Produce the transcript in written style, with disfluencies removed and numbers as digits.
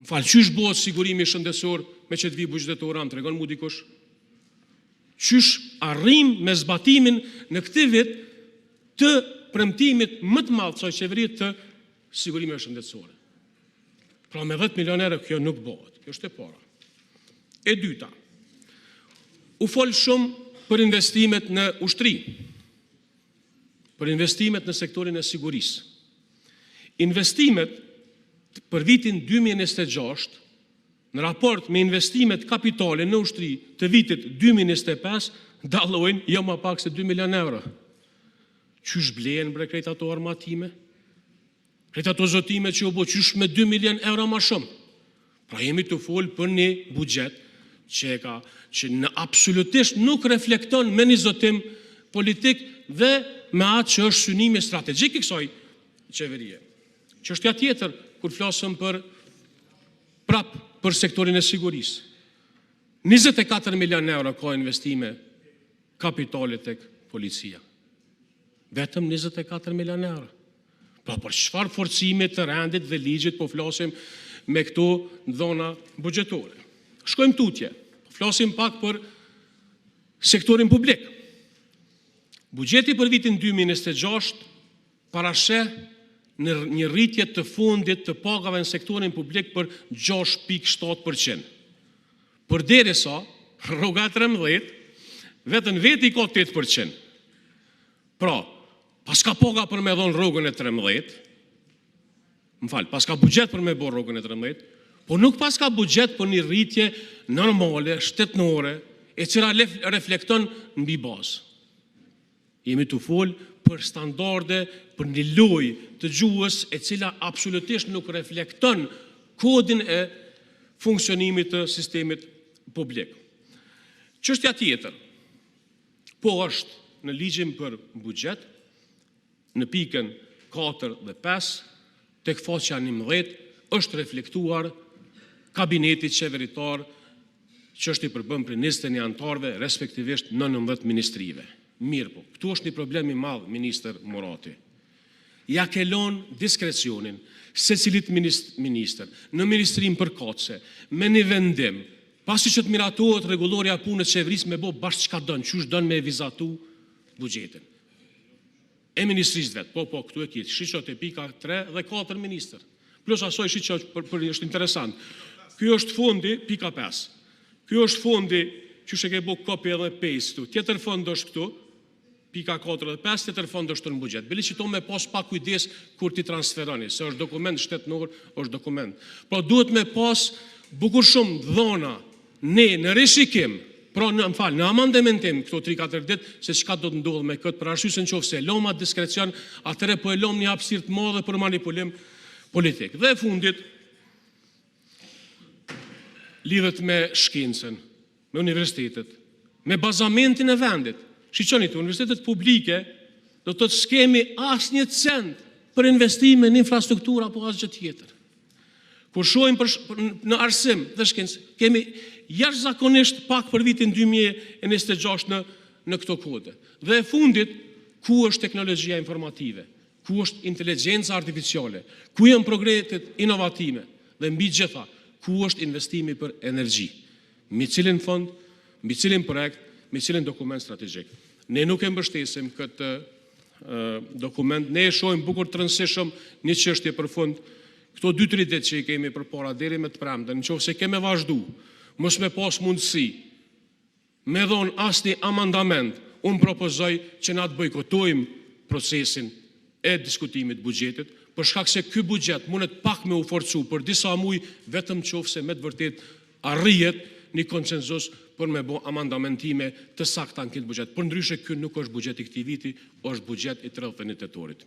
Qysh bëhet sigurimi shëndetësor me që të vi buxhetor, më tregon mu dikush? Qysh arrim me zbatimin në këtë vit të premtimit më të madh së qeverisë të sigurimeve shëndetësore. Pra me 10 milion euro kjo nuk bëhet. Kjo është e para. E dyta, u fol shumë për investimet në ushtri, për investimet në sektorin e sigurisë. Investimet për vitin 2026, në raport me investimet kapitale në ushtri të vitit 2025, dallojnë jo më pak se 2 milion euro. Qysh blehen bre krejt ato armatime? Krejt ato zotime që u bë qysh me 2 milion euro më shumë? Pra jemi të folë për një buxhet që në absolutisht nuk reflekton me një zotim politik dhe me atë që është synimi strategjik i kësaj qeverie. Çështja tjetër, kur flasëm për sektorin e sigurisë. 24 milion euro ka investime kapitale tek policia. Vetëm 24 milion euro. Pra për çfarë forcimi të rendit dhe ligjit po flasim me këto dhona buxhetore. Shkojmë tutje. Flasim pak për sektorin publik. Buxheti për vitin 2026 parasheh në një rritje të fundit të pagave në sektorin publik për 6.7%. Përderisa rruga 13 vetën veti ka 8%. Pra, paska paga për me dhon rrugën e 13, paska buxhet për me bërë rrugën e 13, po nuk paska buxhet për një rritje normale, shtetnore, e cila reflekton mbi bazë. Jemi të folë për standarde, për një lojë të gjuhës e cila absolutisht nuk reflekton kodin e funksionimit të sistemit publik. Çështja tjetër, po është në ligjin për buxhet, në pikën 4 dhe 5, tek faqja 11, është reflektuar kabineti qeveritar që është i përbën për 21 anëtarëve, respektivisht 19 ministrive. Mirë po, këtu është një problem i madh, minister Murati. Ja kelon diskrecionin se cilit minister në ministrim përkatëse, me një vendim, pasi që të miratohet rregulloria e punës qeverisë me bo bashkë çka don, qysh don me vizatu buxhetin. E ministrisë vetë, po, këtu e kitë, shiqot e pika 3 dhe 4 minister. Plus asoj shiqot për është interesant. Ky është fondi, pika 5. Ky është fondi që shë ke bo copy edhe paste tu. Tjetër fond është këtu, pika 4 dhe 5, tjetër fond është në buxhet. Bili që to me pas pa kujdes kur ti transferoni, se është dokument shtetnor, është dokument. Pra duhet me pas bukur shumë dhona ne në rishikim, pra në amandamentim këto 3-4 ditë, se çka do të ndodhë me këtë, për arsye se nëse loma diskrecion, atëre po e lom një hapësirë të madhe për manipulim politik. Dhe fundit, lidhet me shkencën, me universitetet, me bazamentin e vendit. Shiqoni të universitetet publike, do të s'kemi as një cent për investime në infrastruktura apo as gjë tjetër. Kur shohim në arsim dhe shkencë, kemi jashtëzakonisht pak për vitin 2026 në këto kode. Dhe e fundit, ku është teknologjia informative, ku është inteligjenca artificiale, ku janë progretet inovative dhe mbi gjitha, ku është investimi për energji, mbi cilin fond, mbi cilin projekt, me cilin dokument strategjik. Ne nuk e mbështesim këtë dokument, ne e shohim bukur të rëndësishëm një çështje për fund, këto 2-3 ditë që i kemi përpara deri me të premten, nëse kemë vazhdu, mos me pas mundësi, me dhon asnjë amandament, unë propozoj që na të bojkotojmë procesin e diskutimit buxhetit, për shkak se ky buxhet mundet pak me u forcu për disa muaj, vetëm nëse me të vërtet arrihet një konsenzus për me bo amandamentime të sakta në këtë buxhet. Përndryshe, ky nuk është buxhet i këtij viti, është buxhet i 31 tetorit.